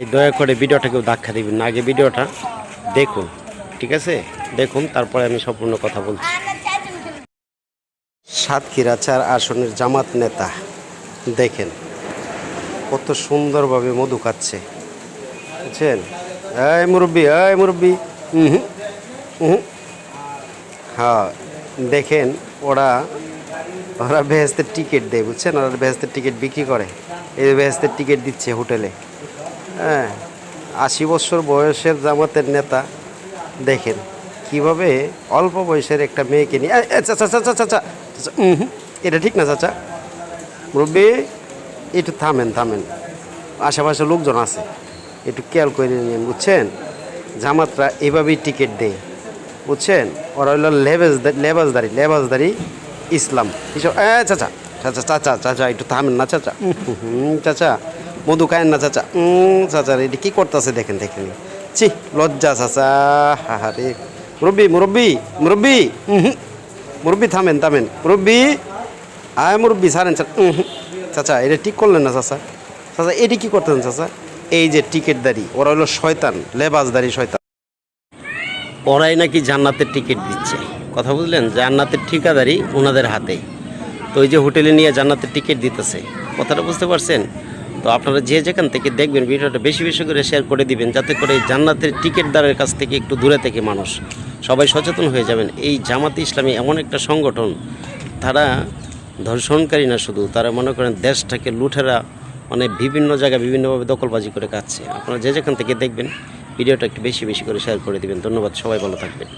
দয়া করে ভিডিওটা কেউ ধাক্কা দিবেন না, আগে ভিডিওটা দেখুন, ঠিক আছে? দেখুন, তারপরে আমি সম্পূর্ণ কথা বলছি। সাতক্ষীরা 4 আসনের জামাত নেতা দেখেন কত সুন্দরভাবে মধু খাচ্ছে, বুঝছেন? এই মুরব্বি, এই মুরব্বি, হ্যাঁ দেখেন ওরা বেহেস্তের টিকিট দেয়, বুঝছেন? ওরা বেহেস্তের টিকিট বিক্রি করে, এই বেহেস্তের টিকিট দিচ্ছে হোটেলে। হ্যাঁ, 80 বছর বয়সের জামাতের নেতা দেখেন কিভাবে অল্প বয়সের একটা মেয়েকে নিয়ে, চাচা চাচা চাচা, এটা ঠিক না চাচা, মুরব্বি একটু থামেন থামেন, আশেপাশে লোকজন আছে, একটু খেয়াল করে নিন, বুঝছেন? জামাতরা এভাবেই টিকিট দেয়, বুঝছেন? ওরা হইল লেবাসদারি ইসলাম এসব। চাচা চাচা চাচা চাচা একটু থামেন না চাচা, চাচা মধু খায়েন না চাচা, চাচা এটা কী করতেছে দেখেন দেখেন, ছি লজ্জা চাচা, হা রে। মুরব্বি মুরব্বি মুরব্বি, মুরব্বি থামেন থামেন, মুরব্বি আয় মুরব্বি ছাড়েন চাচা, এটা ঠিক করলেন না চাচা, চাচা এটি কী করতেন চাচা? এই যে টিকিটদারি, ওরা হলো শয়তান, লেবাসদারি শয়তান, ওরাই নাকি জান্নাতের টিকিট দিচ্ছে, কথা বুঝলেন? জান্নাতের ঠিকাদারি ওনাদের হাতে। তো ওই যে হোটেলে নিয়ে জান্নাতের টিকিট দিতেছে, কথাটা বুঝতে পারছেন? তো আপনারা যে যেখান থেকে দেখবেন ভিডিওটা বেশি বেশি করে শেয়ার করে দিবেন, যাতে করে জান্নাতের টিকিটদারের কাছ থেকে একটু দূরে থেকে মানুষ সবাই সচেতন হয়ে যাবেন। এই জামাতে ইসলামী এমন একটা সংগঠন, তারা ধর্ষণকারী না শুধু, তারা মনে করেন দেশটাকে লুঠেরা মানে বিভিন্ন জায়গায় বিভিন্নভাবে দখলবাজি করে খাচ্ছে। আপনারা যে যেখান থেকে দেখবেন ভিডিওটা একটু বেশি বেশি করে শেয়ার করে দিবেন। ধন্যবাদ, সবাই ভালো থাকবেন।